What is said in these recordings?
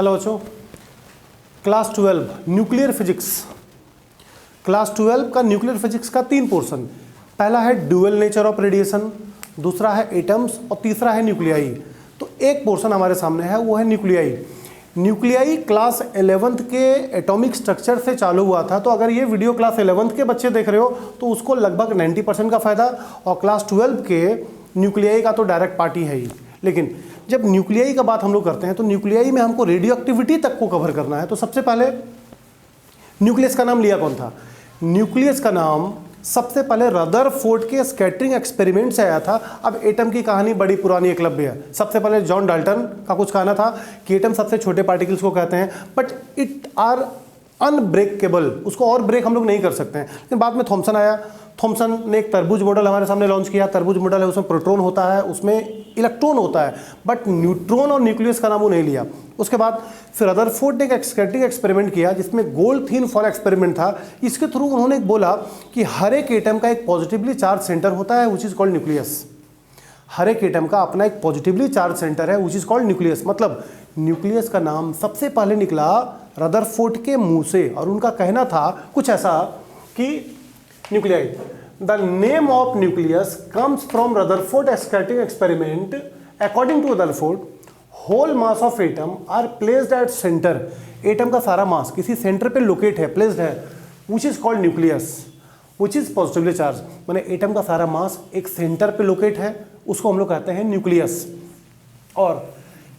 Hello बच्चों, class 12 nuclear physics. Class 12 का nuclear physics का 3 पोर्शन। पहला है ड्यूअल नेचर ऑफ रेडिएशन, दूसरा है एटम्स और तीसरा है न्यूक्लियाई। तो एक पोर्शन हमारे सामने है, वो है न्यूक्लियाई। न्यूक्लियाई क्लास 11th के एटॉमिक स्ट्रक्चर से चालू हुआ था। तो अगर ये वीडियो क्लास 11th के बच्चे देख रहे हो तो उसको लगभग 90% का फ़ायदा, और क्लास 12 के न्यूक्लियाई का तो डायरेक्ट पार्ट ही है ही। लेकिन जब न्यूक्लियाई का बात हम लोग करते हैं तो न्यूक्लियाई में हमको रेडियो एक्टिविटी तक को कवर करना है। तो सबसे पहले न्यूक्लियस का नाम लिया कौन था? न्यूक्लियस का नाम सबसे पहले रदरफोर्ड के स्कैटरिंग एक्सपेरिमेंट से आया था। अब एटम की कहानी बड़ी पुरानी एकलव्य है। सबसे पहले जॉन डाल्टन का कुछ कहना था कि एटम सबसे छोटे पार्टिकल्स को कहते हैं, बट इट आर अनब्रेकेबल, उसको और ब्रेक हम लोग नहीं कर सकते हैं। लेकिन बाद में थॉमसन आया। थॉमसन ने एक तरबूज मॉडल हमारे सामने लॉन्च किया। तरबूज मॉडल है, उसमें प्रोटॉन होता है, उसमें इलेक्ट्रॉन होता है, बट न्यूट्रॉन और न्यूक्लियस का नाम वो नहीं लिया। उसके बाद फिर रदरफोर्ड ने एक स्कैटरिंग एक्सपेरिमेंट किया जिसमें गोल्ड थीन फॉल एक्सपेरिमेंट था। इसके थ्रू उन्होंने बोला कि हर एक एटम का एक पॉजिटिवली चार्ज सेंटर होता है, विच इज कॉल्ड न्यूक्लियस। हर एक एटम का अपना एक पॉजिटिवली चार्ज सेंटर है, विच इज कॉल्ड न्यूक्लियस। मतलब न्यूक्लियस का नाम सबसे पहले निकला रदरफोर्ड के मुंह से, और उनका कहना था कुछ ऐसा कि nuclei, the name of nucleus comes from Rutherford scattering experiment. According to Rutherford, whole mass of atom are placed at centre. Atom का सारा मास किसी सेंटर पे लोकेट है, प्लेस्ड है, which is called nucleus, which is positively charge. माने atom का सारा मास एक सेंटर पे लोकेट है, उसको हम लोग कहते हैं न्यूक्लियस। और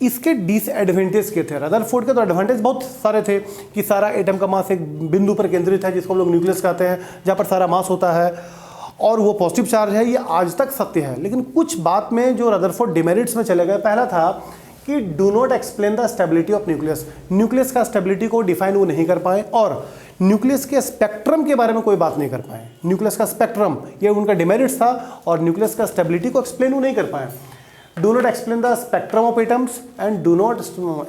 इसके डिसएडवांटेज के थे। रदरफोर्ड के तो एडवांटेज बहुत सारे थे कि सारा एटम का मास एक बिंदु पर केंद्रित है, जिसको हम लोग न्यूक्लियस कहते हैं, जहाँ पर सारा मास होता है और वो पॉजिटिव चार्ज है। ये आज तक सत्य है। लेकिन कुछ बात में जो रदरफोर्ड डिमेरिट्स में चले गए, पहला था कि do not explain the stability of nucleus. Nucleus का स्टेबिलिटी को डिफाइन वो नहीं कर पाए, और न्यूक्लियस के स्पेक्ट्रम के बारे में कोई बात नहीं कर पाए। न्यूक्लियस का स्पेक्ट्रम, ये उनका डिमेरिट्स था, और न्यूक्लियस का स्टेबिलिटी को एक्सप्लेन वो नहीं कर पाए। Do not explain the spectrum of atoms and do not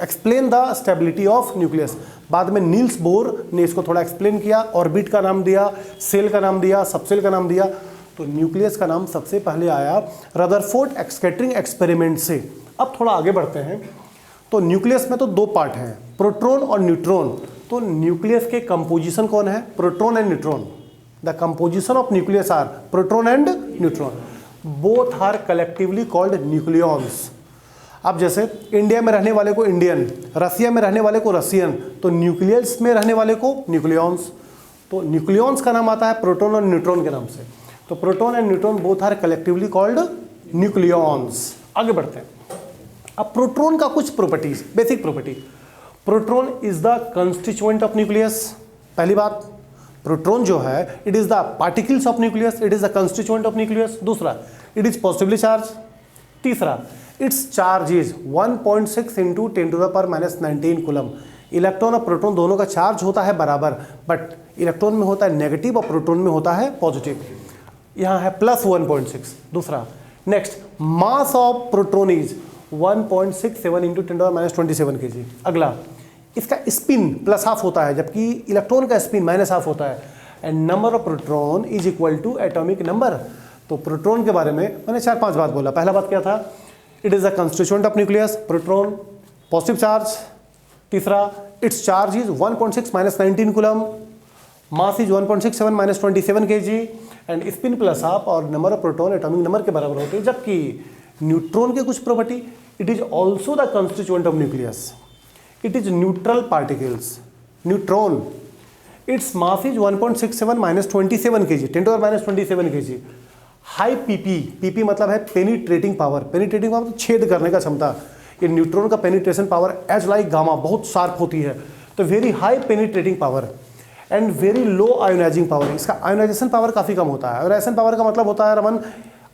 explain the stability of nucleus. बाद में नील्स बोर ने इसको थोड़ा एक्सप्लेन किया, ऑर्बिट का नाम दिया, सेल का नाम दिया, सबसेल का नाम दिया। तो न्यूक्लियस का नाम सबसे पहले आया रदरफोर्ड स्कैटरिंग एक्सपेरिमेंट से। अब थोड़ा आगे बढ़ते हैं। तो न्यूक्लियस में तो 2 पार्ट हैं, प्रोटॉन और न्यूट्रॉन। तो न्यूक्लियस के कंपोजिशन कौन है? Proton and neutron. The composition of nucleus are proton and neutron. Both are collectively called nucleons. अब जैसे इंडिया में रहने वाले को इंडियन, रसिया में रहने वाले को रसियन, तो न्यूक्लियस में रहने वाले को न्यूक्लियॉन्स। तो न्यूक्लियॉन्स का नाम आता है प्रोटॉन और न्यूट्रॉन के नाम से। तो proton and neutron both are collectively called nucleons. आगे बढ़ते हैं। अब प्रोटॉन का कुछ properties, basic property. Proton is the constituent of nucleus. पहली बात, प्रोटॉन जो है it is the particles of nucleus, it is the constituent of nucleus. दूसरा, इट इज पॉजिटिवली चार्ज। तीसरा, it's charge is 1.6 into 10⁻⁻19 coulomb. Electron और proton दोनों का charge होता है बराबर, बट इलेक्ट्रॉन में होता है नेगेटिव और प्रोटॉन में होता है पॉजिटिव। यहाँ है प्लस 1.6। दूसरा, next, mass of proton is 1.67 into 10⁻27 kg। अगला, इसका स्पिन प्लस हाफ होता है, जबकि इलेक्ट्रॉन का स्पिन माइनस हाफ होता है। And number of proton is equal to atomic number. तो प्रोटॉन के बारे में मैंने 4-5 बात बोला। पहला बात क्या था? It is the constituent of nucleus, proton, positive charge. तीसरा, it's charge is 1.6 - 19 coulomb, mass is 1.67 - 27 kg, and spin plus half और number of proton atomic number के बराबर होते हैं। जबकि न्यूट्रॉन के कुछ property, it is also the constituent of nucleus, it is neutral particles. Neutron, its mass is 1.67 - 27 kg, 10⁻⁻27 kg. High pp मतलब है पेनिट्रेटिंग पावर। पेनिट्रेटिंग पावर मतलब छेद करने का क्षमता। ये न्यूट्रॉन का penetration power as like gamma, बहुत शार्प होती है। तो very high penetrating power and very low ionising power. इसका आयोनाइजेशन पावर काफ़ी कम होता है। आयोनाइजेशन पावर का मतलब होता है रमन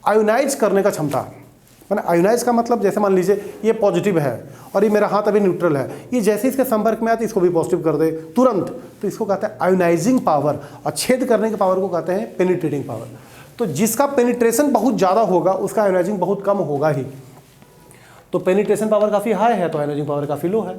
आयोनाइज करने का क्षमता। मैंने आयोनाइज का मतलब, जैसे मान लीजिए ये पॉजिटिव है और ये मेरा हाथ अभी न्यूट्रल है, ये जैसे इसके संपर्क में आते इसको भी पॉजिटिव कर दे तुरंत, तो इसको कहते हैं आयोनाइजिंग पावर। और छेद करने के पावर को कहते हैं पेनिट्रेटिंग पावर। तो जिसका पेनिट्रेशन बहुत ज़्यादा होगा उसका आयोनाइजिंग बहुत कम होगा ही। तो पेनिट्रेशन पावर काफ़ी हाई है तो आयोनाइजिंग पावर काफ़ी लो है।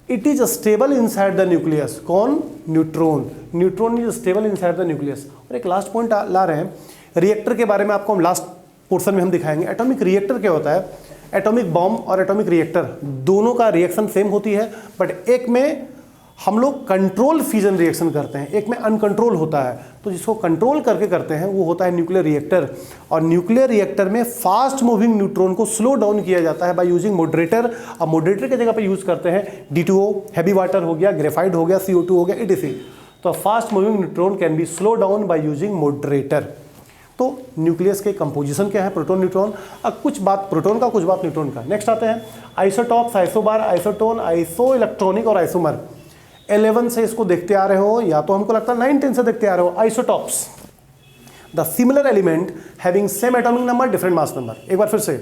It is stable inside the nucleus. कौन? Neutron. Neutron is stable inside the nucleus. और एक लास्ट पॉइंट ला रहे हैं, रिएक्टर के बारे में आपको हम लास्ट पोर्शन में हम दिखाएंगे। एटॉमिक रिएक्टर क्या होता है? एटॉमिक बॉम्ब और एटॉमिक रिएक्टर दोनों का रिएक्शन सेम होती है, बट एक में हम लोग कंट्रोल फ्यूजन रिएक्शन करते हैं, एक में अनकंट्रोल होता है। तो जिसको कंट्रोल करके करते हैं वो होता है न्यूक्लियर रिएक्टर। और न्यूक्लियर रिएक्टर में फास्ट मूविंग न्यूट्रॉन को स्लो डाउन किया जाता है बाय यूजिंग मॉडरेटर। अब मॉडरेटर की जगह पे यूज करते हैं D2O, हैवी वाटर हो गया, ग्रेफाइट हो गया, CO2 हो गया, etc। तो fast moving neutron can be slow down by using moderator. तो न्यूक्लियस के कंपोजिशन क्या है, प्रोटॉन न्यूट्रॉन। अब कुछ बात प्रोटॉन का, कुछ बात न्यूट्रॉन का। नेक्स्ट आते हैं isotopes, isobar, isotone, iso electronic और आइसोमर। 11 से इसको देखते आ रहे हो, या तो हमको लगता है 9-10 से देखते आ रहे हो। Isotopes, the similar element having same atomic number different mass number. एक बार फिर से,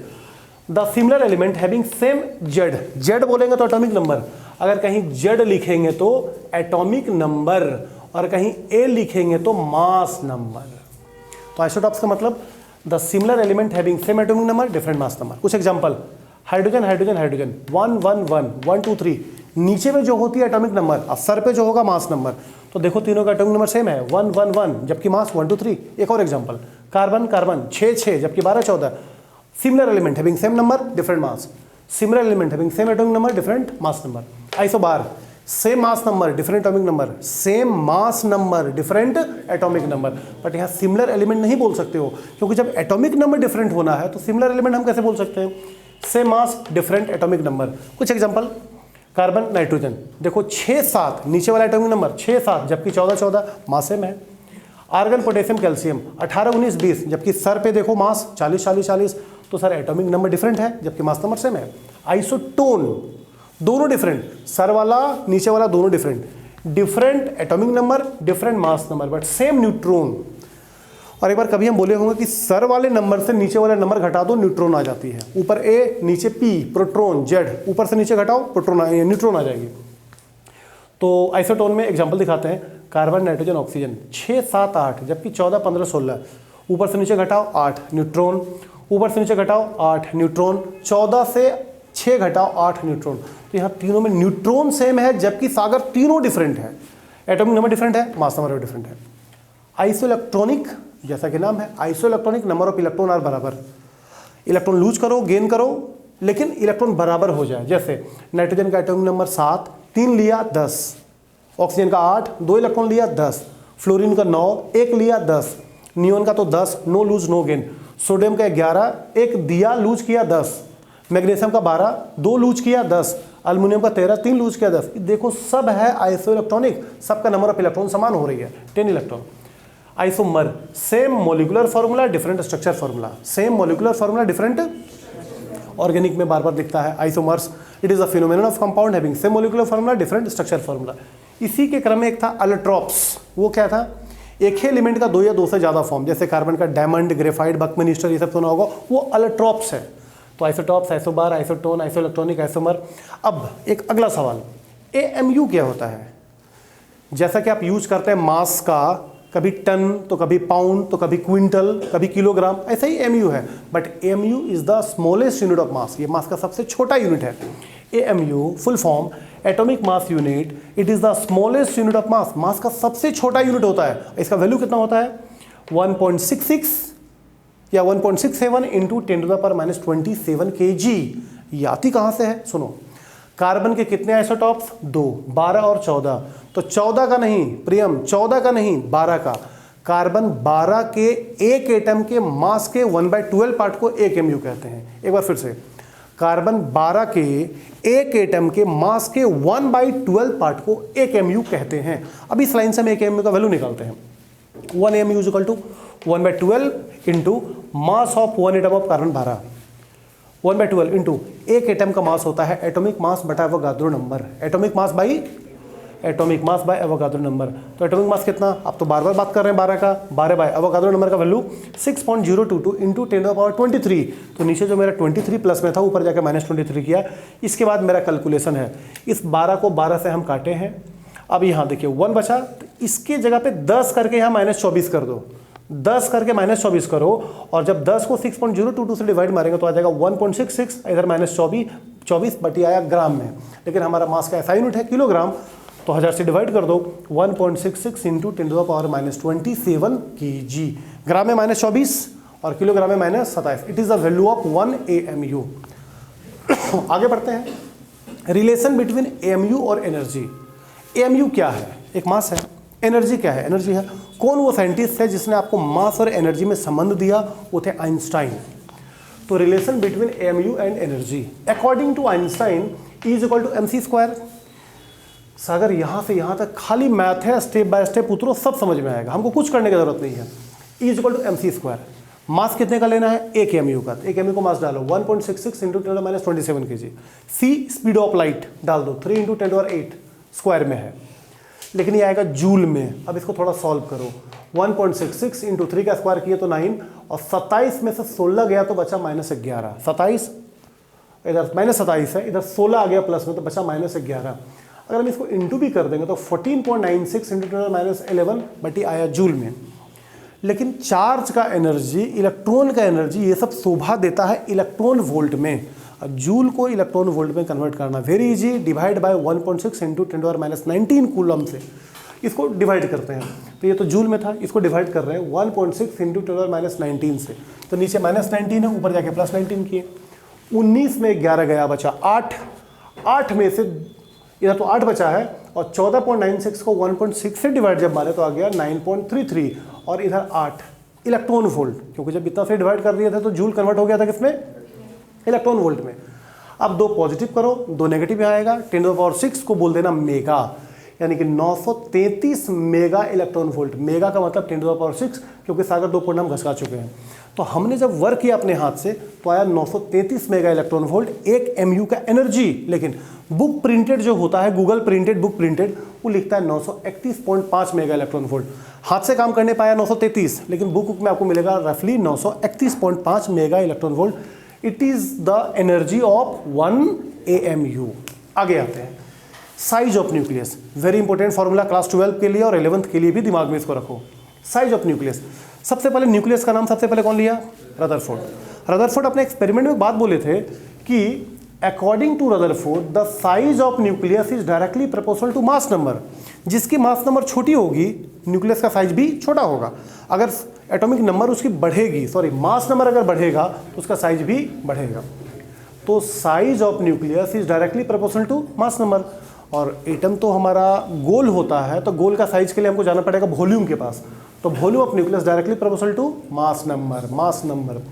the similar element having same Z, Z बोलेंगे तो एटॉमिक नंबर, अगर कहीं जेड लिखेंगे तो एटॉमिक नंबर, और कहीं ए लिखेंगे तो मास नंबर। तो आइसोटॉप्स का मतलब the similar element having same atomic number different mass number. कुछ एग्जांपल, हाइड्रोजन हाइड्रोजन हाइड्रोजन 1 1 1 1 2 3, नीचे में जो होती है एटॉमिक नंबर और सर पे जो होगा मास नंबर, तो देखो तीनों का एटॉमिक नंबर सेम है 1 1 1, जबकि मास 1 2 3। एक और एग्जांपल, कार्बन कार्बन 6 6, जबकि 12 14। Similar element having same number different mass, similar element having same atomic number different mass number. Isobar, same mass number different atomic number, same mass number different atomic number. But यहाँ similar element नहीं बोल सकते हो, क्योंकि जब atomic number different होना है तो सिमिलर एलिमेंट हम कैसे बोल सकते हैं, same mass different atomic number. कुछ एग्जांपल, कार्बन नाइट्रोजन, देखो 6 7, नीचे वाला एटॉमिक नंबर 6 7, जबकि 14 14, मास सेम है। आर्गन पोटेशियम कैल्शियम 18 19 20, जबकि सर पे देखो मास 40 40 40, तो सर एटॉमिक नंबर डिफरेंट है जबकि मास नंबर सेम है। आइसोटोन, दोनों डिफरेंट, सर वाला नीचे वाला दोनों different, different atomic number different mass number but same neutron. और एक बार कभी हम बोले होंगे कि सर वाले नंबर से नीचे वाले नंबर घटा दो, न्यूट्रॉन आ जाती है। ऊपर ए नीचे P, प्रोटॉन, Z, ऊपर से नीचे घटाओ प्रोटॉन न्यूट्रॉन आ जाएगी। तो आइसोटोन में एग्जांपल दिखाते हैं, कार्बन नाइट्रोजन ऑक्सीजन 6 7 8, जबकि 14 15 16, ऊपर से नीचे घटाओ 8 न्यूट्रॉन, ऊपर से नीचे घटाओ 8 न्यूट्रॉन, 14 से 6 घटाओ 8 न्यूट्रॉन। तो यहाँ तीनों में न्यूट्रॉन सेम है, जबकि सागर तीनों डिफरेंट है, एटॉमिक नंबर डिफरेंट है, मास नंबर डिफरेंट है। आइसो इलेक्ट्रॉनिक, जैसा कि नाम है, iso electronic, number of electron are बराबर, इलेक्ट्रॉन लूज करो गेन करो लेकिन इलेक्ट्रॉन बराबर हो जाए। जैसे नाइट्रोजन का एटॉमिक नंबर 7, 3 लिया 10, ऑक्सीजन का 8, 2 इलेक्ट्रॉन लिया 10, फ्लोरीन का 9, 1 लिया 10, नियोन का तो 10, no lose no gain, sodium का 11, 1 दिया लूज किया 10, मैग्नीशियम का 12, 2 लूज किया 10, अल्मीनियम का 13, 3 लूज किया 10। देखो सब है आइसो इलेक्ट्रॉनिक, सबका नंबर ऑफ इलेक्ट्रॉन समान हो रही है 10 electron. Isomer, same molecular formula different structure formula, same molecular formula different organic में बार बार दिखता है isomers. It is a phenomenon of compound having same molecular formula different structure formula. इसी के क्रम में एक था अल्ट्रॉप्स, वो क्या था, एक ही एलिमेंट का 2 या 2 से ज्यादा फॉर्म, जैसे कार्बन का डायमंड, ग्रेफाइट, बकमिनिस्टर, ये सब सुना होगा, वो अल्ट्रॉप्स है। तो isotopes, isobar, isotone, iso electronic, isomer. अब एक अगला सवाल, AMU क्या होता है। जैसा कि आप यूज करते हैं मास का, कभी टन तो कभी पाउंड तो कभी क्विंटल कभी किलोग्राम, ऐसा ही AMU है, but AMU is the smallest unit of mass, ये मास का सबसे छोटा यूनिट है। AMU full form atomic mass unit, it is the smallest unit of mass, mass का सबसे छोटा यूनिट होता है। इसका वैल्यू कितना होता है 1.66 या 1.67 इंटू 10⁻⁻27 kg। ये आती कहाँ से है, सुनो, कार्बन के कितने आइसोटॉप्स, 2, 12 और 14, तो 14 का नहीं प्रियम, 14 का नहीं 12 का, कार्बन 12 के एक एटम के मास के 1/12 पार्ट को 1 MU कहते हैं। एक बार फिर से, कार्बन 12 के एक एटम के मास के 1/12 पार्ट को 1 MU कहते हैं। अब इस लाइन से हम 1 MU का वैल्यू निकालते हैं, 1 MU is equal to 1/12 into mass of 1 atom of carbon 12, 1/12 into एक एटम का मास होता है एटॉमिक मास बटा Avogadro number, atomic mass by Avogadro number. तो एटॉमिक मास कितना, आप तो बार बार बात कर रहे हैं 12 का, 12 बाय एवोगाद्रो नंबर का वैल्यू 6.022 इंटू 10⁻23। तो नीचे जो मेरा 23 प्लस में था, ऊपर जाकर -23 किया। इसके बाद मेरा कैलकुलेशन है, इस 12 को 12 से हम काटे हैं। अब यहाँ देखिए 1 बचा, तो इसकी जगह पे 10 करके यहाँ -24 कर दो, 10 करके -24 करो, और जब 10 को 6.022 से डिवाइड मारेंगे तो आ जाएगा 1.66, इधर -24 बटी आया ग्राम में, लेकिन हमारा मास का ऐसा यूनिट है किलोग्राम, तो 1000 से डिवाइड कर दो, 1.66 इंटू 10⁻⁻27 kg। ग्राम में -24 और किलोग्राम में -27। It is the value of 1 AMU। आगे बढ़ते हैं। रिलेशन बिटवीन एएमयू और एनर्जी। एएमयू क्या है? एक मास है। एनर्जी क्या है? एनर्जी है। कौन वो साइंटिस्ट है जिसने आपको मास और एनर्जी में संबंध दिया? वो थे आइंस्टाइन। तो relation between AMU and energy according to Einstein is equal to mc square. Sagar यहाँ से यहाँ तक खाली मैथ है, स्टेप बाय स्टेप उतरो, सब समझ में आएगा, हमको कुछ करने की जरूरत नहीं है। Is equal to mc square. Mass कितने का लेना है? एक एमयू का। एक एमयू को मास डालो 1.66 into 10⁻27 kg। C speed of light डाल दो 3 इंटू 10⁸ स्क्वायर में है, लेकिन ये आएगा जूल में। अब इसको थोड़ा सॉल्व करो। 1.66 इंटू 3 का स्क्वायर किए तो 9, और 27 में से 16 गया तो बचा -11। 27 इधर -27 है, इधर 16 आ गया प्लस में तो बचा -11। अगर हम इसको इंटू भी कर देंगे तो 14.96 इंटू 10⁻11 बटी आया जूल में। लेकिन चार्ज का एनर्जी, इलेक्ट्रॉन का एनर्जी, ये सब शोभा देता है इलेक्ट्रॉन वोल्ट में। अब जूल को इलेक्ट्रॉन वोल्ट में कन्वर्ट करना very easy. Divide by 1.6 into 10⁻19 coulomb से इसको डिवाइड करते हैं। तो ये तो जूल में था, इसको डिवाइड कर रहे हैं 1.6 इंटू 10⁻19 से। तो नीचे -19 है, ऊपर जाके +19 किए। 19 में 11 गया, बचा 8। 8 में से इधर तो 8 बचा है, और 14.96 को 1.6 से डिवाइड जब मारे तो आ गया 9.33, और इधर 8 इलेक्ट्रॉन वोल्ट, क्योंकि जब इतना से डिवाइड कर दिया था तो जूल कन्वर्ट हो गया था किसमें? इलेक्ट्रॉन वोल्ट में। अब 2 पॉजिटिव करो, 2 नेगेटिव में आएगा। 10⁻6 को बोल देना मेगा, यानी कि 933 मेगा इलेक्ट्रॉन वोल्ट। मेगा का मतलब 10⁻6, क्योंकि सागर 2 पॉइंट हम घसका चुके हैं। तो हमने जब वर्क किया अपने हाथ से तो आया 933 मेगा इलेक्ट्रॉन वोल्ट, 1 एमयू का एनर्जी। लेकिन बुक प्रिंटेड जो होता है, गूगल प्रिंटेड, बुक प्रिंटेड, वो लिखता है 931.5 मेगा इलेक्ट्रॉन वोल्ट। हाथ से काम करने पाया 933, लेकिन बुक में आपको मिलेगा रफली 931.5 mega electron volt. It is the energy of 1 AMU। आगे आते हैं, size of nucleus. Very important formula class 12 के लिए और 11th के लिए भी दिमाग में इसको रखो। Size of nucleus. सबसे पहले न्यूक्लियस का नाम सबसे पहले कौन लिया? रदरफोर्ड। रदरफोर्ड अपने एक्सपेरिमेंट में बात बोले थे कि according to Rutherford the size of nucleus is directly proportional to mass number. जिसकी मास नंबर छोटी होगी न्यूक्लियस का साइज भी छोटा होगा। अगर एटॉमिक नंबर उसकी बढ़ेगी, मास नंबर अगर बढ़ेगा तो उसका साइज भी बढ़ेगा। तो size of nucleus is directly proportional to mass number. और एटम तो हमारा गोल होता है, तो गोल का साइज के लिए हमको जाना पड़ेगा वॉल्यूम के पास। तो volume of nucleus directly proportional to mass number. Mass number,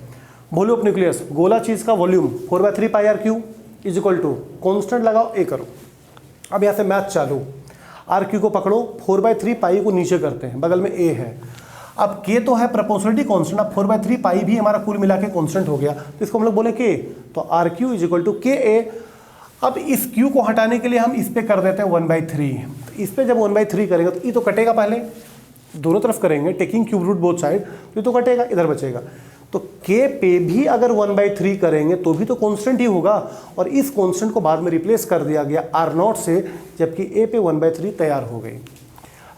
volume of nucleus, गोला चीज का volume 4/3 πRq is equal to, constant लगाओ ए करो। अब यहाँ से मैथ चालू, RQ को पकड़ो, 4/3 पाई को नीचे करते हैं, बगल में ए है। अब के तो है प्रोपोर्शनलिटी कांस्टेंट, अब 4/3 पाई भी हमारा कुल मिला के कांस्टेंट हो गया, तो इसको हम लोग बोले के, तो RQ is equal to KA। अब इस Q को हटाने के लिए हम इस पे कर देते हैं 1/3। तो इस पे जब 1/3 करेंगे तो ये तो कटेगा, पहले दोनों तरफ करेंगे, taking cube root both side, तो ये तो कटेगा, इधर बचेगा। तो K पे भी अगर 1/3 करेंगे तो भी तो कांस्टेंट ही होगा, और इस कांस्टेंट को बाद में रिप्लेस कर दिया गया R0 से, जबकि A पे 1/3 तैयार हो गई।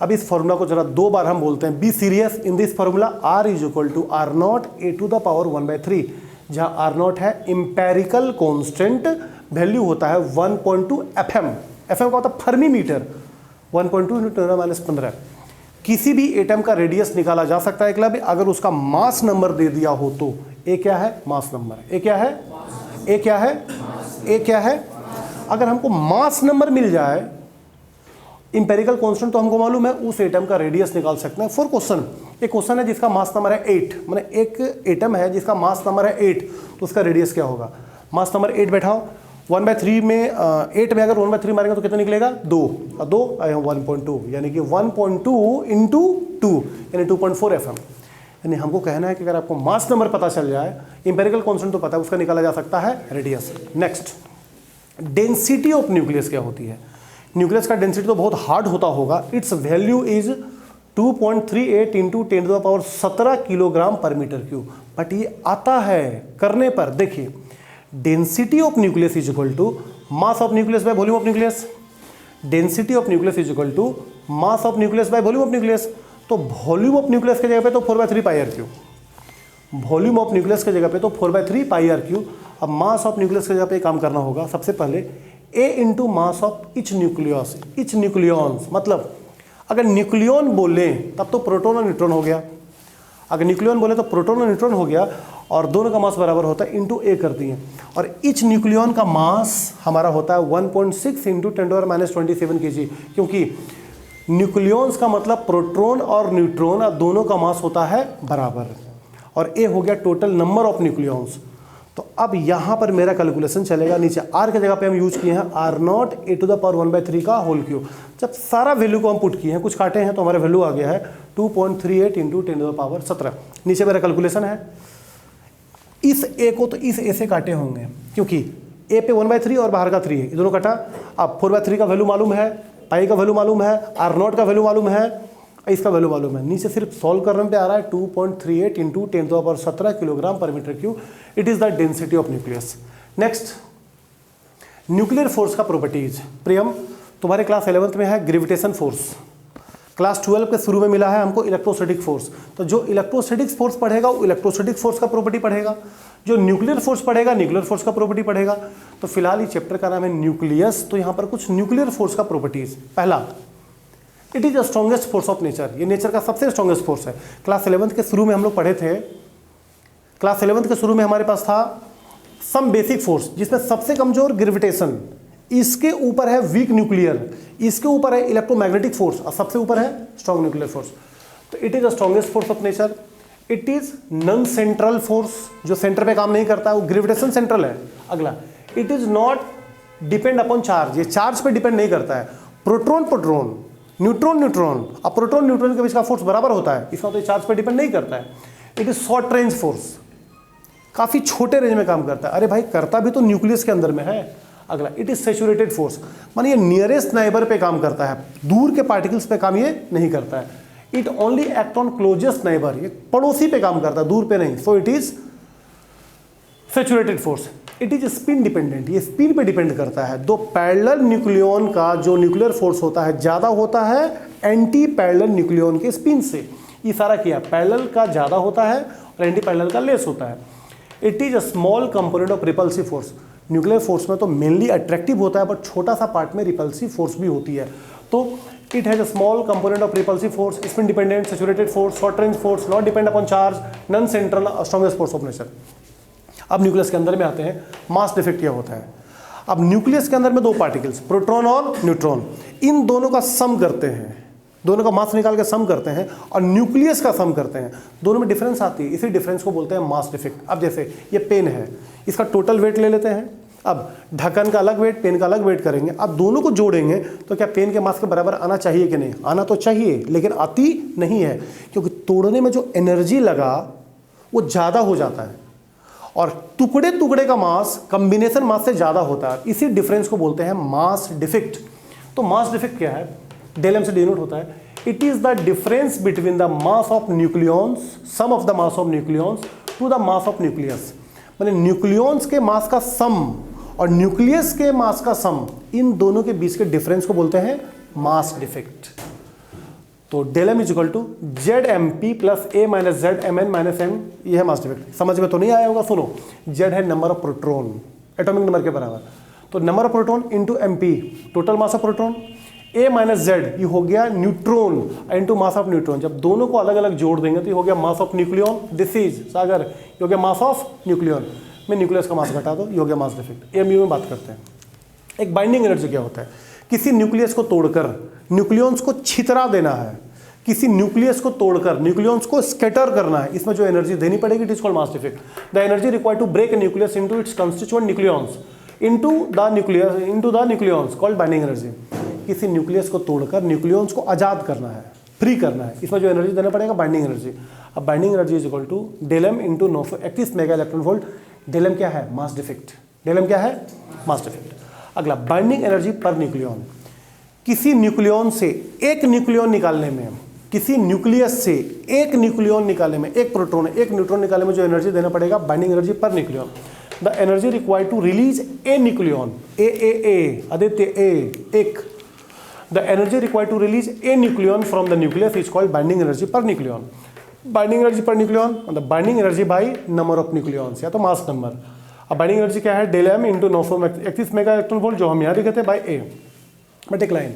अब इस फॉर्मूला को जरा 2 बार हम बोलते हैं, be serious in this formula. R is equal to R0 A⁻1/3, जहाँ R0 है इंपेरिकल कांस्टेंट, वैल्यू होता है 1.2 FM। FM का मतलब फर्मी मीटर, 1.2 × 10⁻15। किसी भी एटम का रेडियस निकाला जा सकता है क्लब, अगर उसका मास नंबर दे दिया हो तो। ए क्या है? Mass number. ए क्या है? ए क्या है? ए क्या है? अगर हमको मास नंबर मिल जाए, इंपेरिकल कांस्टेंट तो हमको मालूम है, उस एटम का रेडियस निकाल सकते हैं। फॉर क्वेश्चन, एक क्वेश्चन है जिसका मास नंबर है 8, माने एक एटम है जिसका मास नंबर है 8, तो उसका रेडियस क्या होगा? मास नंबर 8 बैठाओ, 1/3 में 8 में अगर 1/3 मारेंगे तो कितना निकलेगा? 2, और 2 1.2, यानी कि 1.2 इंटू 2, यानी 2.4 FM। यानी हमको कहना है कि अगर आपको मास नंबर पता चल जाए, इंपेरिकल कांस्टेंट तो पता है, उसका निकाला जा सकता है radius. Next, density of nucleus क्या होती है? न्यूक्लियस का डेंसिटी तो बहुत हार्ड होता होगा। Its value is 2.38 into 10⁻17 kilogram per metre cube. But ये आता है करने पर, देखिए, density of nucleus is equal to mass of nucleus by volume of nucleus. Density of nucleus is equal to mass of nucleus by volume of nucleus. तो volume of nucleus के जगह पे तो 4/3 πRq, वॉल्यूम ऑफ न्यूक्लियस के जगह पे तो 4/3 πRq। अब मास ऑफ न्यूक्लियस के जगह पे काम करना होगा, सबसे पहले A into mass of each nucleus, etch nucleons. मतलब अगर न्यूक्लियॉन बोले तब तो प्रोटॉन और न्यूट्रॉन हो गया, अगर न्यूक्लियॉन बोले तो प्रोटॉन और न्यूट्रॉन हो गया, और दोनों का मास बराबर होता है इंटू ए कर दिए, और ईच न्यूक्लियन का मास हमारा होता है 1.6 इंटू 10⁻27 kg, क्योंकि न्यूक्लियंस का मतलब प्रोटॉन और न्यूट्रॉन और दोनों का मास होता है बराबर, और ए हो गया टोटल नंबर ऑफ न्यूक्लियंस। तो अब यहाँ पर मेरा कैलकुलेशन चलेगा, नीचे आर की जगह पे हम यूज किए हैं R0 a⁻1/3 का होल क्यूब। जब सारा वैल्यू को हम पुट किए हैं, कुछ काटे हैं तो हमारा वैल्यू आ गया है 2.38 इंटू 10⁻17। नीचे मेरा कैलकुलेशन है, इस ए को तो इस ए से काटे होंगे, क्योंकि ए पे 1/3 और बाहर का 3 है, ये दोनों कटा। अब 4/3 का वैल्यू मालूम है, पाई का वैल्यू मालूम है, R0 का वैल्यू मालूम है, इसका वैल्यू मालूम है। नीचे सिर्फ सॉल्व करने पे आ रहा है 2.38 into 10⁻17 kilogram per metre cube. It is the density of nucleus. Next, nuclear force का प्रॉपर्टीज। प्रियम, तुम्हारे क्लास 11th में है ग्रेविटेशन फोर्स, क्लास 12 के शुरू में मिला है हमको इलेक्ट्रोस्टैटिक फोर्स। तो जो इलेक्ट्रोस्टैटिक फोर्स पढ़ेगा वो इलेक्ट्रोस्टैटिक फोर्स का प्रॉपर्टी पढ़ेगा, जो न्यूक्लियर फोर्स पढ़ेगा न्यूक्लियर फोर्स का प्रॉपर्टी पढ़ेगा। तो फिलहाल ये चैप्टर का नाम है न्यूक्लियस, तो यहाँ पर कुछ न्यूक्लियर फोर्स का प्रॉपर्टीज। पहला, it is the strongest force of nature, ये नेचर का सबसे स्ट्रॉन्गेस्ट फोर्स है। क्लास 11th के शुरू में हम लोग पढ़े थे, क्लास 11th के शुरू में हमारे पास था सम बेसिक फोर्स, जिसमें सबसे कमजोर ग्रेविटेशन, इसके ऊपर है वीक न्यूक्लियर, इसके ऊपर है इलेक्ट्रोमैग्नेटिक फोर्स, और सबसे ऊपर है स्ट्रॉन्ग न्यूक्लियर फोर्स। तो it is the strongest force of nature. It is non central force, जो सेंटर पे काम नहीं करता है, वो ग्रेविटेशन सेंट्रल है। अगला, it is not depend upon charge, ये चार्ज पे डिपेंड नहीं करता है। प्रोटॉन प्रोटॉन, न्यूट्रॉन न्यूट्रॉन, अब प्रोटॉन न्यूट्रॉन के बीच का फोर्स बराबर होता है, इसका तो चार्ज पे डिपेंड नहीं करता है। It is short range force, काफी छोटे रेंज में काम करता है। अरे भाई, करता भी तो न्यूक्लियस के अंदर में है। अगला, इट इज सैचुरेटेड फोर्स, माने ये नियरेस्ट नाइबर पे काम करता है, दूर के पार्टिकल्स पे काम ये नहीं करता है। It only act on closest neighbour, ये पड़ोसी पे काम करता है, दूर पे नहीं। So it is saturated force. It is spin dependent, ये स्पिन पे डिपेंड करता है। दो पैरेलल न्यूक्लियन का जो न्यूक्लियर फोर्स होता है ज्यादा होता है एंटी पैरेलल न्यूक्लियन के स्पिन से। इशारा किया, पैरेलल का ज्यादा होता है और एंटी पैरेलल का लेस होता है। It is a small component of repulsive force, nuclear force में तो मेनली अट्रैक्टिव होता है, बट छोटा सा पार्ट में रिपल्सिव फोर्स भी होती है। तो it has a small component of repulsive force, spin dependent, saturated force, short range force, not depend upon charge, non central, strongest force of nature. अब न्यूक्लियस के अंदर में आते हैं, मास डिफेक्ट क्या होता है। अब न्यूक्लियस के अंदर में दो पार्टिकल्स, प्रोटॉन और न्यूट्रॉन, इन दोनों का सम करते हैं, दोनों का मास निकाल के सम करते हैं और न्यूक्लियस का सम करते हैं, दोनों में डिफरेंस आती है, इसी डिफरेंस को बोलते हैं मास डिफेक्ट। अब जैसे ये पेन है, इसका टोटल वेट ले लेते हैं, अब ढक्कन का अलग वेट, पेन का अलग वेट करेंगे। अब दोनों को जोड़ेंगे तो क्या पेन के मास के बराबर आना चाहिए कि नहीं? आना तो चाहिए, लेकिन आती नहीं है, क्योंकि तोड़ने में जो एनर्जी लगा वो ज़्यादा हो जाता है और टुकड़े टुकड़े का मास कॉम्बिनेशन मास से ज़्यादा होता है। इसी डिफरेंस को बोलते हैं मास डिफेक्ट। तो मास डिफेक्ट क्या है? डेल एम से डिनोट होता है, it is the difference between the mass of nucleons, sum of the mass of nucleons to the mass of nucleus. माने न्यूक्लियंस के मास का सम और न्यूक्लियस के मास का सम, इन दोनों के बीच के डिफरेंस को बोलते हैं मास डिफेक्ट। तो del M is equal to Z M P plus A minus Z M N minus M, यह है मास डिफेक्ट। समझ में तो नहीं आया होगा? सुनो, जेड है number of proton, atomic number के बराबर, तो number of proton into M P, total mass of proton. A minus Z, ये हो गया neutron into mass of neutron. जब दोनों को अलग अलग जोड़ देंगे तो ये हो गया mass of nucleon. This is Sagar, ये हो गया मास ऑफ न्यूक्लियन में न्यूक्लियस का मास घटा दो, ये हो गया मास डिफेक्ट। एमयू में बात करते हैं। एक बाइंडिंग एनर्जी क्या होता है? किसी न्यूक्लियस को तोड़कर न्यूक्लियंस को छितरा देना है, किसी न्यूक्लियस को तोड़कर न्यूक्लियंस को स्कैटर करना है, इसमें जो एनर्जी देनी पड़ेगी it is called mass defect. The energy required to break a nucleus into its constituent nucleons into the nucleons called binding energy. किसी न्यूक्लियस को तोड़कर न्यूक्लियंस को आजाद करना है, फ्री करना है, इसमें जो एनर्जी देना पड़ेगा बाइंडिंग एनर्जी। अब binding energy is equal to del M into 931 mega electron volt. Del M क्या है? Mass defect. डेल एम क्या है? Mass defect. अगला, बाइंडिंग एनर्जी पर न्यूक्लियन। किसी न्यूक्लियन से एक न्यूक्लियन निकालने में, किसी न्यूक्लियस से एक न्यूक्लियन निकालने में, एक प्रोटॉन एक न्यूट्रॉन निकालने में जो एनर्जी देना पड़ेगा बाइंडिंग एनर्जी पर nucleon. The energy required to release a nucleon, a Aditya A, एक। The energy required to release a nucleon from the nucleus is called binding energy per nucleon. Binding energy per nucleon, मतलब binding energy by number of nucleons या तो mass number। अब binding energy क्या है? Del M into 931 mega electron volt, जो हम यहाँ लिखे थे, बाई ए। बट एक लाइन,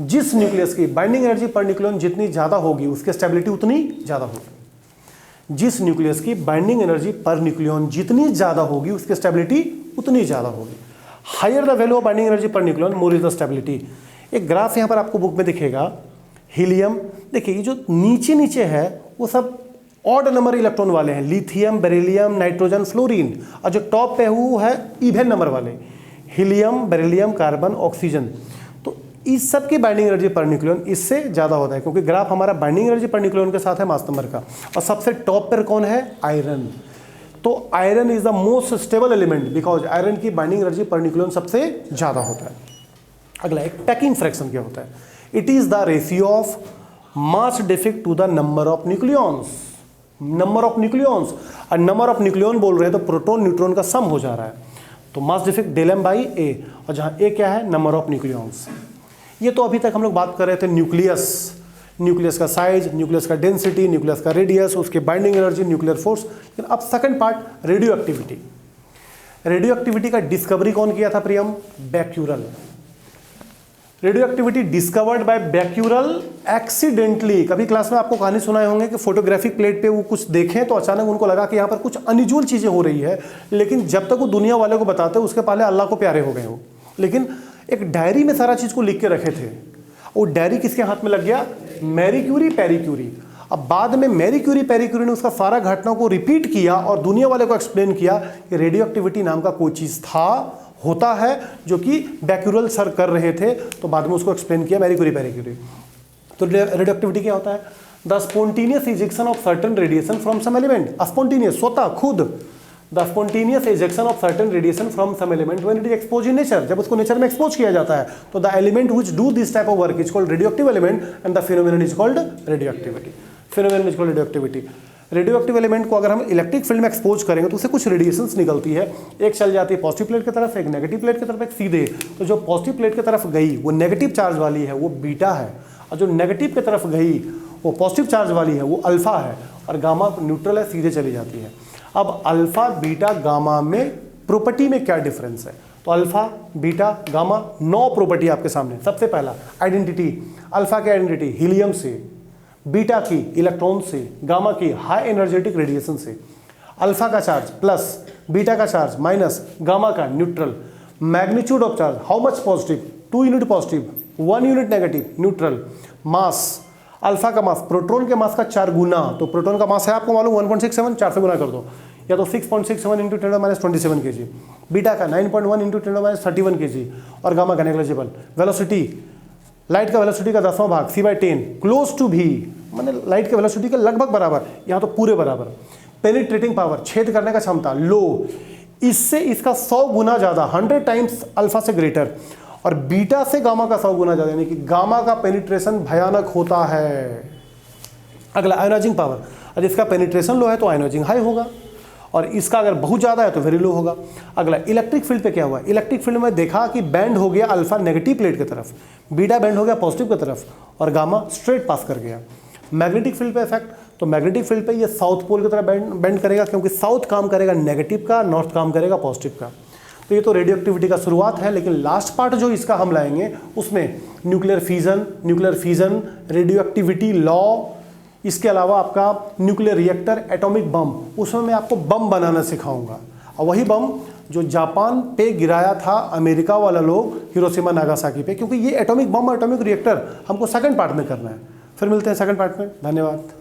जिस न्यूक्लियस की बाइंडिंग एनर्जी पर न्यूक्लियन जितनी ज़्यादा होगी उसकी स्टेबिलिटी उतनी ज़्यादा होगी। जिस न्यूक्लियस की बाइंडिंग एनर्जी पर न्यूक्लियन जितनी ज़्यादा होगी उसकी स्टेबिलिटी उतनी ज़्यादा होगी। Higher the value of binding energy पर nucleon more is the stability. एक ग्राफ यहाँ पर आपको बुक में दिखेगा, हीलियम, देखिए ये जो नीचे नीचे है वो सब ऑड नंबर इलेक्ट्रॉन वाले हैं, लिथियम, बेरिलियम, नाइट्रोजन, फ्लोरीन, और जो टॉप पे है वो है इवन नंबर वाले, हीलियम, बेरिलियम, कार्बन, ऑक्सीजन। तो इस सब की बाइंडिंग एनर्जी पर न्यूक्लियन इससे ज़्यादा होता है, क्योंकि ग्राफ हमारा बाइंडिंग एनर्जी पर न्यूक्लियन के साथ है मास नंबर का। और सबसे टॉप पर कौन है? आयरन। तो iron is the most stable element because iron की बाइंडिंग एनर्जी पर न्यूक्लियन सबसे ज़्यादा होता है। अगला एक पैकिंग फ्रैक्शन क्या होता है? It is the ratio of mass defect to the number of nucleons. Number of nucleons, और नंबर ऑफ न्यूक्लियन बोल रहे हैं तो प्रोटॉन न्यूट्रॉन का सम हो जा रहा है, तो mass defect del M by A, और जहाँ ए क्या है? Number of nucleons. ये तो अभी तक हम लोग बात कर रहे थे न्यूक्लियस, न्यूक्लियस का साइज, न्यूक्लियस का डेंसिटी, न्यूक्लियस का रेडियस, उसके बाइंडिंग एनर्जी, न्यूक्लियर फोर्स। लेकिन अब second part radioactivity. Radioactivity का डिस्कवरी कौन किया था Priyam? Becquerel. Radioactivity discovered by Becquerel accidentally. कभी क्लास में आपको कहानी सुनाए होंगे कि फोटोग्राफिक प्लेट पे वो कुछ देखें तो अचानक उनको लगा कि यहाँ पर कुछ अनयूजुअल चीज़ें हो रही है, लेकिन जब तक वो दुनिया वाले को बताते उसके पहले अल्लाह को प्यारे हो गए हो। लेकिन एक डायरी में सारा चीज़ को लिख के रखे थे, वो डायरी किसके हाथ में लग गया? Marie Curie, Pierre Curie. अब बाद में मैरी क्यूरी, पेरी क्यूरी ने उसका सारा घटना को रिपीट किया और दुनिया वाले को एक्सप्लेन किया कि रेडियो एक्टिविटी नाम का कोई चीज़ था, होता है, जो कि बैक्यूरल सर कर रहे थे, तो बाद में उसको एक्सप्लेन किया मैरी क्यूरी, पेरी क्यूरी। तो रेडियो एक्टिविटी क्या होता है? The spontaneous ejection of certain radiation from some element. Spontaneous, स्वतः, खुद। The spontaneous ejection of certain radiation from some element when it is expose in nature. जब उसको nature में expose किया जाता है तो the element which do this type of work is called radioactive element and the phenomenon is called radioactivity. Phenomenon is called radioactivity. Radio active element को अगर हम इलेक्ट्रिक फील्ड में expose करेंगे तो उससे कुछ रेडिएशंस निकलती है, एक चल जाती है पॉजिटिव प्लेट की तरफ, एक नेगेटिव प्लेट की तरफ, एक सीधे। तो जो पॉजिटिव प्लेट की तरफ गई वो नेगेटिव चार्ज वाली है, वो बीटा है, और जो नेगेटिव की तरफ गई वो पॉजिटिव चार्ज वाली है, वो अल्फा है, और गामा न्यूट्रल है, सीधे चली जाती है। अब अल्फा, बीटा, गामा में प्रॉपर्टी में क्या डिफरेंस है? तो अल्फा, बीटा, गामा, 9 प्रॉपर्टी आपके सामने। सबसे पहला आइडेंटिटी, अल्फा की आइडेंटिटी हीलियम से, बीटा की इलेक्ट्रॉन से, गामा की हाई एनर्जेटिक रेडिएशन से। अल्फा का चार्ज प्लस, बीटा का चार्ज माइनस, गामा का neutral. Magnitude of charge, how much positive? 2 unit positive, 1 unit negative, neutral. Mass, alpha का मास प्रोटॉन के मास का 4 गुना, तो प्रोटॉन का मास है आपको मालूम 1.67, 4 से गुना कर दो, या तो 6.67 इंटू 10⁻27 kg। बीटा का 9.1 इंटू 10⁻31 kg, और गामा का नेग्लिजिबल। वेलोसिटी, लाइट का वेलोसिटी का 10वां भाग, c/10, क्लोज टू भी, मैंने लाइट के वेलोसिटी के लगभग बराबर, यहाँ तो पूरे बराबर। पेनिट्रेटिंग पावर, छेद करने का क्षमता, लो, इससे इसका 100 गुना ज़्यादा, 100 टाइम्स अल्फा से ग्रेटर, और बीटा से गामा का 100 गुना ज़्यादा, यानी कि गामा का पेनिट्रेशन भयानक होता है। अगला आयोनाइजिंग पावर, और इसका पेनिट्रेशन लो है तो आयोनाइजिंग हाई होगा, और इसका अगर बहुत ज़्यादा है तो वेरी लो होगा। अगला इलेक्ट्रिक फील्ड पे क्या हुआ? इलेक्ट्रिक फील्ड में देखा कि बैंड हो गया अल्फा नेगेटिव प्लेट की तरफ, बीटा बैंड हो गया पॉजिटिव की तरफ, और गामा स्ट्रेट पास कर गया। मैग्नेटिक फील्ड पे इफेक्ट, तो मैग्नेटिक फील्ड पे ये साउथ पोल की तरफ बेंड करेगा, क्योंकि साउथ काम करेगा नेगेटिव का, नॉर्थ काम करेगा पॉजिटिव का। तो ये तो रेडियो एक्टिविटी का शुरुआत है, लेकिन लास्ट पार्ट जो इसका हम लाएंगे उसमें nuclear fission, radio activity law, इसके अलावा आपका न्यूक्लियर रिएक्टर, एटॉमिक बम, उसमें मैं आपको बम बनाना सिखाऊंगा, और वही बम जो जापान पे गिराया था अमेरिका वाला लोग हिरोशिमा नागासाकी पे, क्योंकि ये एटॉमिक बम और एटॉमिक रिएक्टर हमको सेकंड पार्ट में करना है। फिर मिलते हैं सेकंड पार्ट में। धन्यवाद।